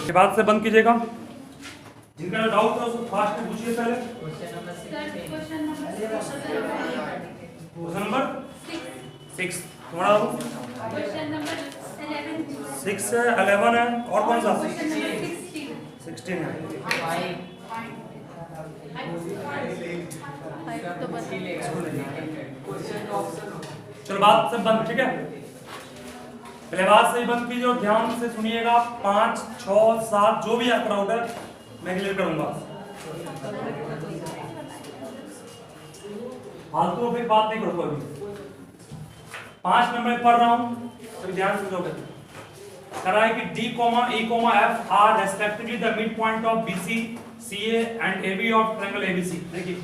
के बाद से बंद कीजिएगा। जिनका डाउट है उसको फास्ट में पूछिए पहले। क्वेश्चन नंबर 6 तुम्हारा क्वेश्चन नंबर 6 है, 11 है और कौन सा 16 है। चलो बात सब बंद, ठीक है। पहले बात से ही बंद कीजिए और ध्यान से सुनिएगा। 5, 6, 7 जो भी आपका डाउट है मैं क्लियर करूंगा। फालतू में बात नहीं करूंगा अभी। 5 नंबर पढ़ रहा हूं तो ध्यान से सुनोगे। कह रहा है कि D, E, F are respectively the midpoint of BC, CA and AB of triangle ABC। देखिए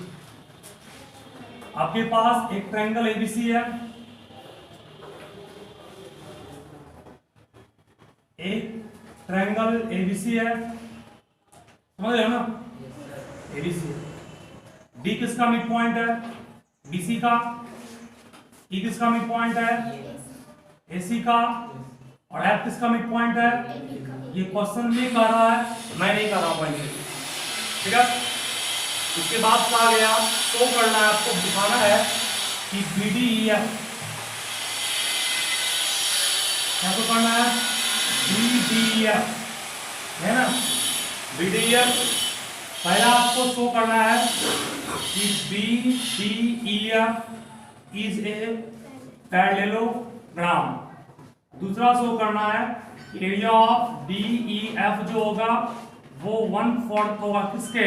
आपके पास एक ट्रायंगल ABC है, एक ट्रायंगल ABC है, समझ रहे हो ना। ABC D किसका मिड पॉइंट है, BC का। E किसका मिड पॉइंट है, AC का। और F किसका मिड पॉइंट है। ये क्वेश्चन में कर रहा है, मैं नहीं कर रहा हूं, ठीक है। उसके बाद कहा गया तो करना है आपको, दिखाना है कि BDEF क्या तो करना है, BDEF है ना। BDEF पहला आपको शो करना है कि BDEF इज ए पैरेललोग्राम। दूसरा शो करना है एरिया ऑफ DEF जो होगा वो 1/4 होगा किसके,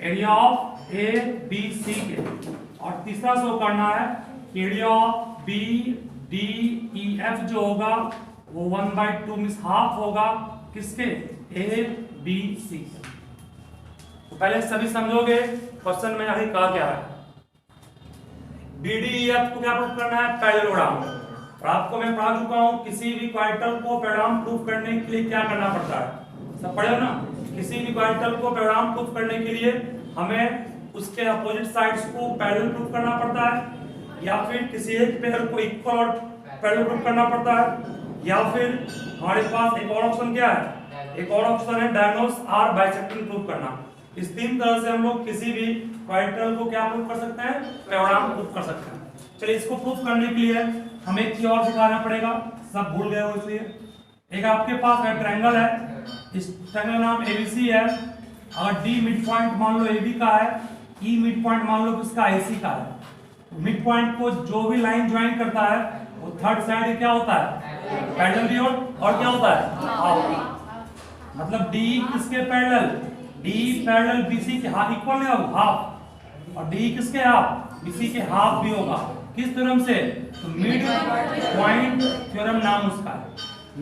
एरिया ऑफ ABC के। और तीसरा शो करना है एरिया ऑफ BDEF जो होगा वो 1/2 मींस हाफ होगा किसके, ABC। तो पहले सभी समझोगे क्वेश्चन में आगे कहा क्या है। BDEF को क्या प्रूफ करना है, पैरेललोग्राम। और आपको मैं पढ़ा चुका हूं किसी भी क्वाड्रेंट को पैरेललोग्राम प्रूफ करने के लिए क्या करना पड़ता है, सब पढ़े हो ना। किसी भी क्वाड्रेंट को पैरेललोग्राम प्रूफ करने के लिए हमें उसके अपोजिट साइड्स को पैरेलल प्रूफ करना पड़ता है, या फिर किसी एक पेयर को इक्वल और पैरेलल प्रूफ करना पड़ता है, या फिर हमारे पास एक और ऑप्शन क्या है, एक और ऑप्शन है डायगोनल्स आर बाइसेक्टिंग प्रूफ करना। इस 3 तरह से हम लोग किसी भी क्वाड्रेंट को क्या प्रूफ कर सकते हैं, पैरेललोग्राम प्रूफ कर सकते हैं। चलिए इसको प्रूफ करने के लिए हमें एक चीज और सिखाना पड़ेगा, सब भूल गए हो इसलिए। एक आपके पास ट्रायंगल है, इस ट्रायंगल नाम ABC है। अगर D मिड पॉइंट मान लो AB का है, E मिड पॉइंट मान लो किसका, AC का है। मिड पॉइंट को जो भी लाइन ज्वाइन करता है वो थर्ड साइड क्या होता है, पैरेलल दी और क्या होता है, हाफ। मतलब D किसके पैरेलल, D पैरेलल BC के हाफ इक्वल नहीं होगा, हाफ। और D किसके हाफ, BC के हाफ भी होगा। किस थ्योरम से, तो मिड पॉइंट थ्योरम नाम उसका है,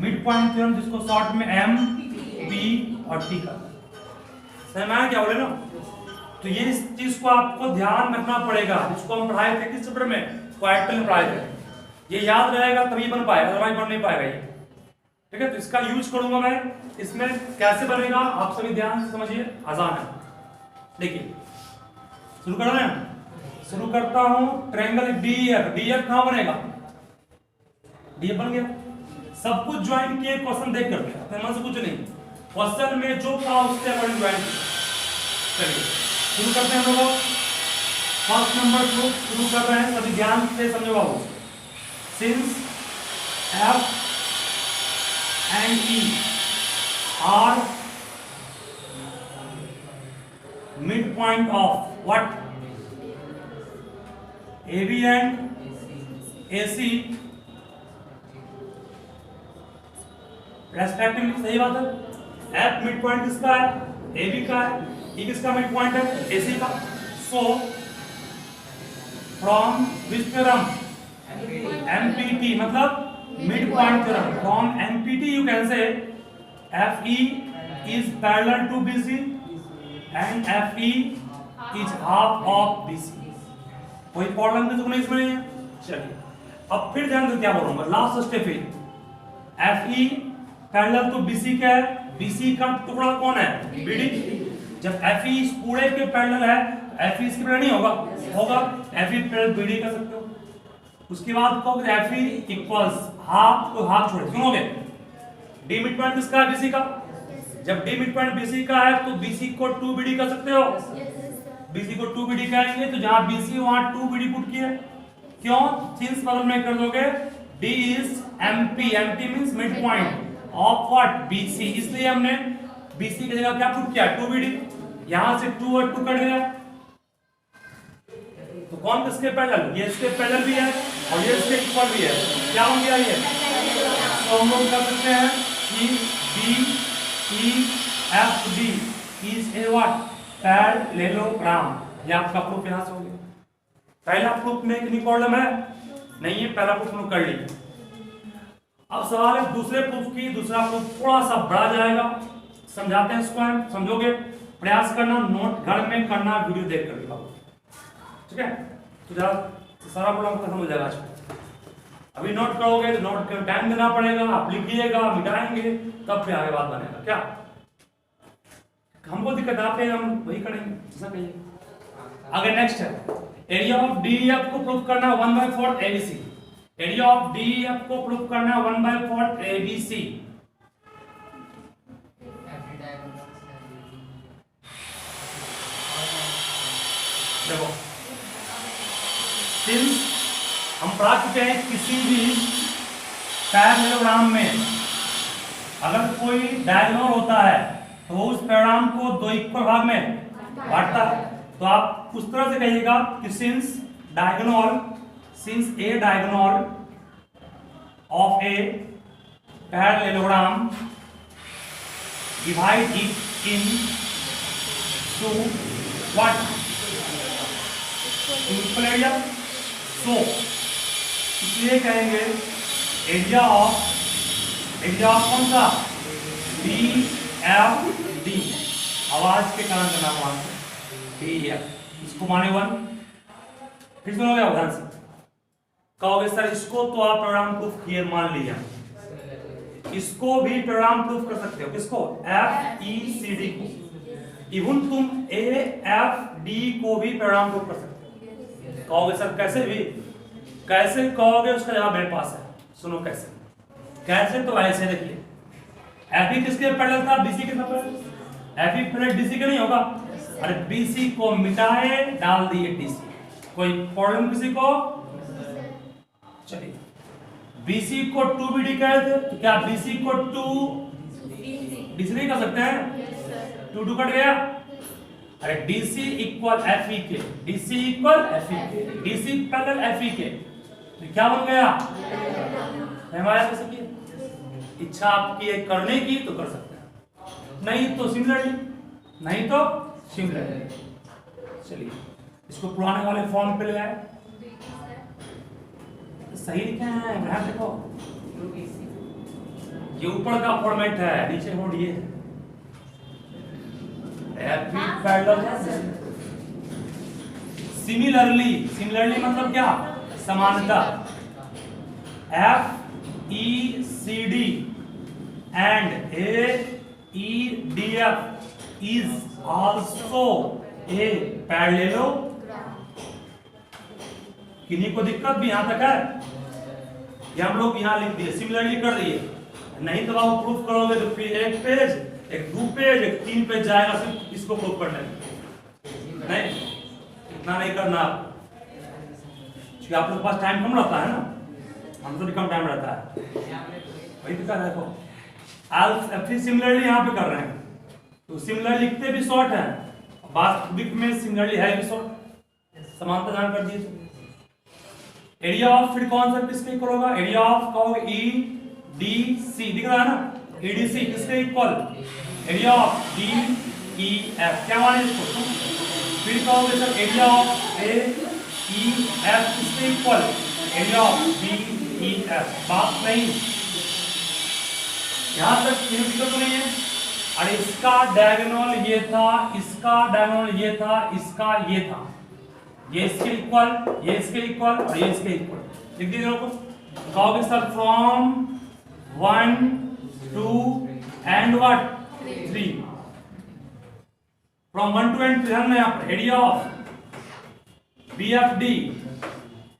मिड पॉइंट थ्योरम, जिसको शॉर्ट में MP और T का। समझ क्या बोले ना। तो ये इस चीज को आपको ध्यान रखना पड़ेगा, जिसको हम पढ़ाए थे किस चैप्टर में, क्वाड्रेंट में पढ़ाए थे। ये याद रहेगा तभी बन पाएगा, अदरवाइज बन नहीं पाएगा ये, ठीक है। तो इसका यूज करूंगा मैं। इसमें कैसे बनेगा आप सभी ध्यान से समझिए, आसान है। देखिए शुरू कर रहे हैं, शुरू करता हूं। ट्रायंगल DEF कहां बनेगा, DEF बन गया। सब कुछ ज्वाइन किए, क्वेश्चन देख करके, मन से कुछ नहीं, क्वेश्चन में जो कहा उसके अकॉर्डिंग ज्वाइन। चलिए शुरू करते हैं हम लोग। फर्स्ट नंबर प्रूफ शुरू कर रहे हैं, सभी ध्यान से समझो बाबू। Since F and E are midpoint of what, AB and AC respectively. सही बात है। F मिड पॉइंट किसका है, AB का है। E किसका मिड पॉइंट है, AC का। So from which theorem, MPT मतलब mid point theorem. From MPT you can से FE is parallel to BC and FE is half of BC। कोई प्रॉब्लम तो नहीं इसमें। चलिए अब फिर ध्यान दो क्या बोलूंगा, लास्ट स्टेप है। FE पैरेलल तो BC का है, BC का टुकड़ा कौन है, BD। जब FE इस पूरे के पैरेलल है, FE इसके पैरेलल नहीं होगा, FE पैरेलल BD कर सकते हो। उसके बाद कहोगे FE इक्वल्स हाफ, तो हाफ छोड़े, सुनोगे D मिड पॉइंट किसका है, BC का। जब डी मिड पॉइंट बीसी का है तो बीसी को 2 बीडी कर सकते हो, बीसी को 2 बीडी कहेंगे तो जहां बीसी वहां 2 बीडी पुट किया। क्यों? सिंस बगल में कर दोगे D is MP, MP means mid point of what BC, इसलिए हमने बीसी की जगह क्या पुट किया 2 बीडी। यहां से 2 और 2 कट गया तो कौन किसके पैरेलल? ये इसके पैरेलल भी है और ये इसके इक्वल भी है। क्या हो गया ये? तो हम लोग कर सकते हैं कि B E F D is a what parallelogram. ये आपका प्रूफ यहां से हो गया। पहला प्रूफ में कितनी प्रॉब्लम है? नहीं है, पहला प्रूफ हम कर लिए। अब सवाल है दूसरे प्रूफ की। दूसरा प्रूफ थोड़ा सा बढ़ा जाएगा, समझाते हैं इसको हम, समझोगे? प्रयास करना, नोट घर में करना, वीडियो देख कर लिखा, ठीक है? तो जरा सारा प्रॉब्लम खत्म हो जाएगा। अभी नोट करोगे तो नोट कर टाइम देना पड़ेगा, आप लिखिएगा, मिटाएंगे, तब फिर आगे बात बनेगा। क्या हमको दिक्कत आते हैं, हम वही करेंगे, ऐसा कहिए। आगे नेक्स्ट है एरिया ऑफ डीईएफ को प्रूफ करना 1/4 एबीसी। एरिया ऑफ डीईएफ को प्रूफ करना 1/4 एबीसी। देखो सिंस हम पढ़ा चुके हैं किसी भी पैरेललोग्राम में अगर कोई डायगोनल होता है तो उस पैराग्राम को 2 इक्वल भाग में बांटता है। तो आप उस तरह से कहिएगा कि since a diagonal of a parallelogram divide it in two what equal area. So इसलिए कहेंगे एरिया ऑफ कौन सा बी एफ डी, आवाज के कारण करना मान डी एफ, इसको माने 1। फिर सुनोगे ध्यान से, कहोगे सर इसको तो आप प्रोग्राम प्रूफ किए मान लिया, इसको भी प्रोग्राम प्रूफ कर सकते हो। किसको? एफ ई सी डी को। इवन तुम ए एफ डी को भी प्रोग्राम प्रूफ कर सकते हो। कहोगे सर कैसे भी? कैसे कहोगे उसका जवाब मेरे पास है, सुनो कैसे। कैसे तो ऐसे देखिए, एफ ई किसके पैरेलल था? बीसी के parallel. F E parallel DC के नहीं होगा? अरे बीसी को मिटाए, डाल दिए डीसी। कोई प्रॉब्लम किसी को? चलिए बीसी को 2 बीडी कह थे तो क्या बीसी को 2 डीसी नहीं कर सकते हैं? 2 कट गया। अरे डीसी इक्वल एफ ई के, डीसी इक्वल एफ ई के, डीसी पैरेलल एफ ई के, तो क्या बन गया? हमारा कैसे किया? इच्छा आपकी है करने की तो कर सकते हैं, नहीं तो सिमिलरली, नहीं तो सिमिलरली। चलिए इसको पुराने वाले फॉर्म पे ले आए, सही लिखे हैं। ध्यान देखो, ये ऊपर का फॉर्मेट है, नीचे मोड ये है। सिमिलरली मतलब क्या? समानता। F E C D and A E D F is also a parallelogram. किन्हीं को दिक्कत भी यहां तक है? ये हम लोग यहां लिख दिए, सिमिलरली कर दिए। नहीं तो आप प्रूफ करोगे तो फिर एक पेज, एक 2 पेज, एक 3 पेज जाएगा सिर्फ इसको प्रूफ करने में। नहीं, इतना नहीं करना, क्योंकि आप लोग के पास टाइम कम रहता है ना, हम तो कम टाइम रहता है। वही तो कर रहे हो आप, फिर सिमिलरली यहाँ पे कर रहे हैं तो सिमिलर लिखते भी शॉर्ट है, वास्तविक में सिमिलरली है भी शॉर्ट। समानता जान कर दीजिए। एरिया ऑफ फिर कौन सा किसके इक्वल होगा? एरिया ऑफ कहोगे ई डी सी, दिख रहा है ना? ई डी सी किसके equal? Area of D E F, क्या माने इसको? फिर कहोगे sir area of A E F किसके equal? Area of B E F. बात नहीं, यहां तक कोई दिक्कत नहीं है। अरे इसका डायगोनल ये था, इसका डायगोनल ये था, इसका ये था, ये इसके इक्वल, ये इसके इक्वल और ये इसके इक्वल। लिख दीजिए लोगों को। कहोगे sir from 1 2 and what 3, from 1 to and 3 यहाँ पर area of BFD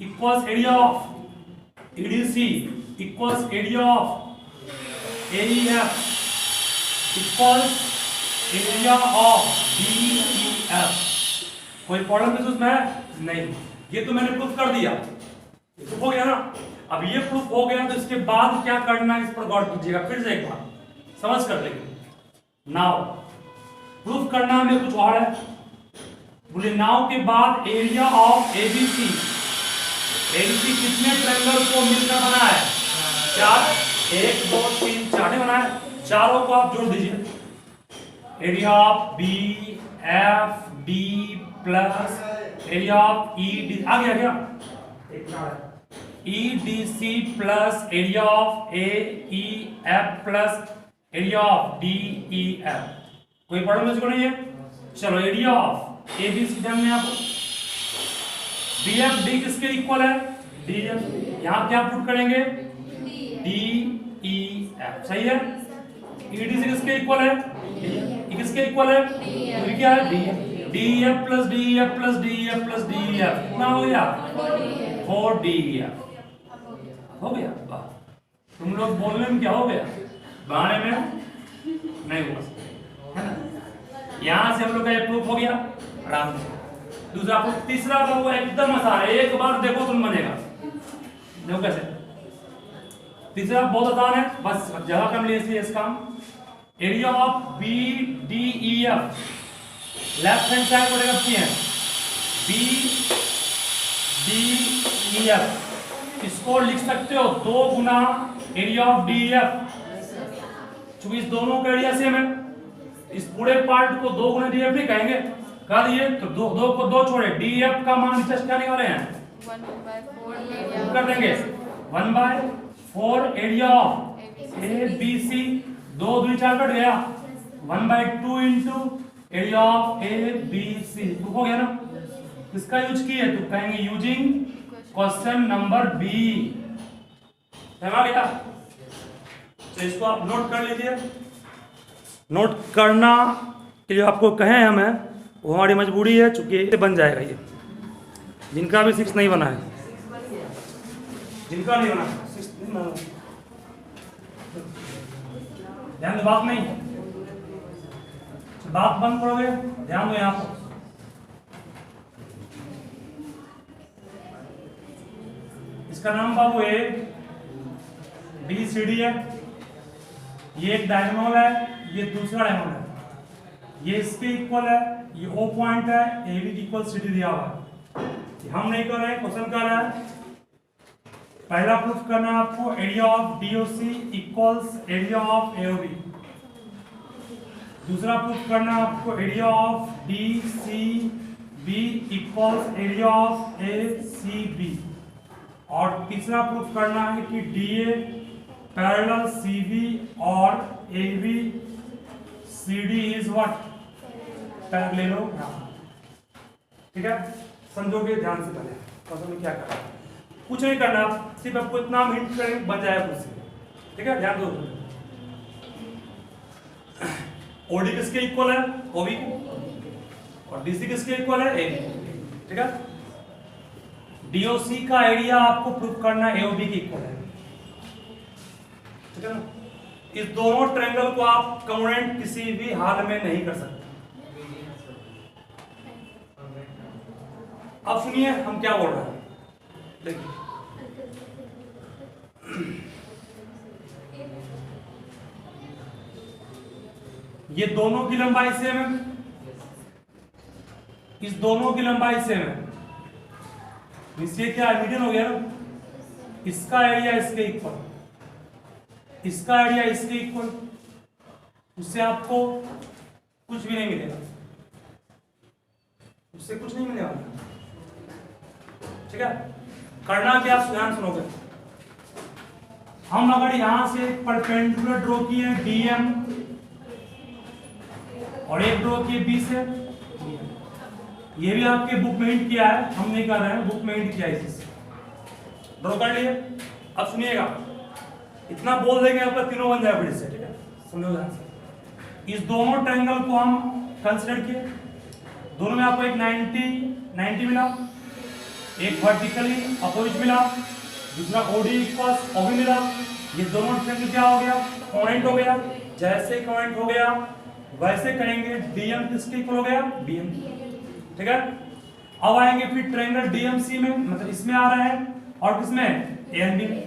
equals area of EDC equals area of AEF equals area of DEF। कोई प्रॉब्लम इसमें है? नहीं। ये तो मैंने प्रूफ कर दिया, ये प्रूफ हो गया ना। अब ये प्रूफ हो गया तो इसके बाद क्या करना है इस पर गौर कीजिएगा फिर से एक बार समझ कर लेंगे। नाउ प्रूफ करना में कुछ और है। बोले नाउ के बाद एरिया ऑफ ABC, ABC कितने ट्रायंगल को मिलकर बना है? 4, 1 2 3 4 बना है। चारों को आप जोड़ दीजिए। Area of BFD plus area of ED आ गया क्या? EDC plus area of AEF plus area of DEF। कोई प्रॉब्लम इसको नहीं है? चलो एरिया ऑफ ABC ध्यान में आप BFD किसके इक्वल है? DF। यहां क्या पुट करेंगे? DEF। सही है। EDC किसके इक्वल है? ये किसके इक्वल है? तो क्या है? DEF plus DEF plus DEF plus DEF कितना हो गया? 4DEF हो गया। तुम लोग बोलने में क्या हो गया? बारे में नहीं हुआ है ना। यहां से हम लोग का ये प्रूफ हो गया आराम से। दूसरा प्रूफ, तीसरा का वो एकदम आसान है, एक बार देखो तुम बनेगा। देखो कैसे। तीसरा बहुत आसान है, बस जगह कम लिए इसलिए इसका area of BDEF left hand side को लेकर है BDEF, इसको लिख सकते हो 2 गुना एरिया ऑफ DEF, क्योंकि इस दोनों का एरिया सेम है। इस पूरे पार्ट को 2 गुना DEF नहीं कहेंगे, कह दिए तो 2 को 2 छोड़े, DEF का मान नीचे क्या निकाले हैं? 1/4 कर देंगे 1/4 एरिया ऑफ ABC, 2 2 4 कट गया 1/2 इंटू एरिया ऑफ ABC। हो गया ना। इसका यूज किए तो कहेंगे यूजिंग क्वेश्चन नंबर B। समझ गया? तो इसको आप नोट कर लीजिए। नोट करना के लिए आपको कहें हमें, वो हमारी मजबूरी है, चूंकि बन जाएगा ये। जिनका भी 6 नहीं बना है, जिनका नहीं बना 6 नहीं बना, ध्यान दो बात नहीं, बात बंद करोगे, ध्यान दो यहाँ पर। इसका नाम बाबू A BCD है, ये एक डायगोनल है, ये दूसरा डायगोनल है, ये इसके इक्वल है, ये O पॉइंट है, AB इक्वल CD दिया हुआ है। हम नहीं कर रहे हैं, क्वेश्चन कर रहा है। पहला प्रूफ करना है आपको area of DOC equals area of AOB। दूसरा प्रूफ करना है आपको area of DCB equals area of ACB। और तीसरा प्रूफ करना है कि DA पैरेलल CB और AB CD is what? Parallel. ठीक है, समझोगे ध्यान से पहले क्वेश्चन में क्या करना है। कुछ नहीं करना, सिर्फ आपको इतना हिंट करेंगे बन जाएगा कुछ। ठीक है, ध्यान दो। OD किसके इक्वल है? OB को। और DC किसके इक्वल है? AB। ठीक है। DOC का एरिया आपको प्रूफ करना है AOB के इक्वल है। ठीक है ना। इस दोनों ट्रायंगल को आप कॉन्ग्रुएंट किसी भी हाल में नहीं कर सकते। अब सुनिए हम क्या बोल रहे हैं, देखिए। ये दोनों की लंबाई सेम है, इस दोनों की लंबाई सेम है, इससे क्या मीडियन हो गया ना। इसका एरिया इसके इक्वल, इसका एरिया इसके इक्वल, उससे आपको कुछ भी नहीं मिलेगा, उससे कुछ नहीं मिलेगा। ठीक है, करना क्या? ध्यान सुनोगे। हम अगर यहां से परपेंडिकुलर ड्रॉ किए DM और एक ड्रॉ किए B से, ये भी आपके बुक में हिंट किया है, हम नहीं कर रहे हैं, बुक में हिंट किया है, इसी ड्रॉ कर लिए। अब सुनिएगा, इतना बोल देंगे आपका तीनों बन जाएगा फिर से। ठीक है, सुनो ध्यान से। इस दोनों ट्रायंगल को हम कंसीडर किए, दोनों में आपको एक 90 मिला, एक वर्टिकली अपोजिट मिला, दूसरा OD इक्वल्स OB मिला। ये दोनों ट्रायंगल क्या हो गया? कॉन्ग्रुएंट हो गया। जैसे कमेंट हो गया वैसे करेंगे, डीएम किसके इक्वल हो गया, बीएम। ठीक है, अब आएंगे फिर ट्रायंगल डीएमसी में, मतलब इसमें आ रहा है और किसमें, एएनबी में।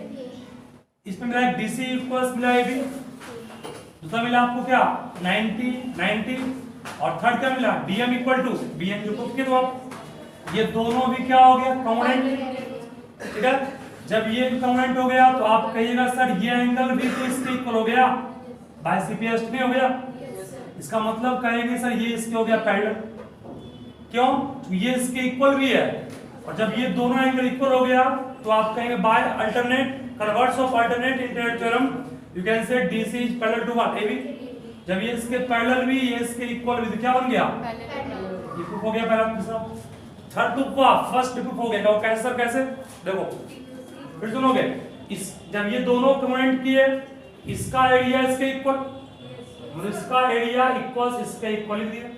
इसमें मिला है डीसी इक्वल्स मिला एबी, दूसरा मिला आपको क्या 90 90, और थर्ड क्या मिला डीएम इक्वल टू बीएम। जो प्रूफ किए तो आप ये दोनों भी क्या हो गया, कॉन्ग्रुएंट। ठीक है, जब ये कॉन्ग्रुएंट हो गया तो आप कहिएगा सर ये एंगल भी तो इसके इक्वल हो गया, बाय सीपीएस नहीं हो गया। इसका मतलब कहेंगे सर ये इसके हो गया पैरेलल, क्यों, तो ये इसके इक्वल भी है, और जब ये दोनों एंगल इक्वल हो गया तो आप कहेंगे by alternate converse of alternate integral theorem you can say DC is parallel to what, AB. जब ये इसके पैरेलल भी ये इसके इक्वल भी, तो क्या बन गया, ये प्रूफ हो गया पहला। दूसरा थर्ड प्रूफ हुआ, फर्स्ट प्रूफ हो गया। तो कैसे सर, कैसे देखो फिर सुनोगे, इस जब ये दोनों कमेंट किए इसका एरिया इसके इक्वल, इसका एरिया इक्वल्स इसके इक्वल ही दिया,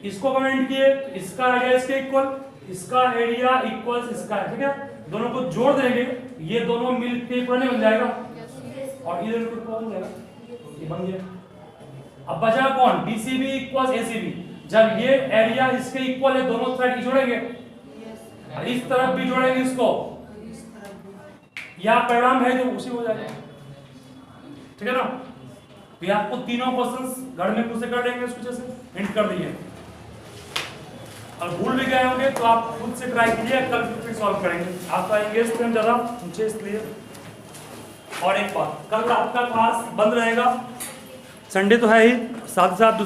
इसको कमेंट किए इसका एरिया इसके इक्वल, इसका एरिया इक्वल्स इसका, ठीक है, दोनों को जोड़ देंगे ये दोनों मिल के इक्वल बन जाएगा, और इधर को इक्वल हो जाएगा, ये बन गया। अब बचा कौन, डीसीबी इक्वल्स एसीबी। जब ये एरिया इसके इक्वल है दोनों साइड जोड़ेंगे, और इस तरफ भी जोड़ेंगे इसको, यह परिणाम है जो उसी हो जाएगा। ठीक है ना, तो ये आपको तीनों क्वेश्चंस घर में खुद से कर लेंगे, इसको जैसे हिंट कर दिए। और भूल भी गए होंगे तो आप खुद से ट्राई कीजिए, कल फिर सॉल्व करेंगे। आपका इंग्लिश में ज्यादा ऊंचे इसलिए। और एक बात, कल आपका क्लास बंद रहेगा, संडे तो है ही, साथ ही साथ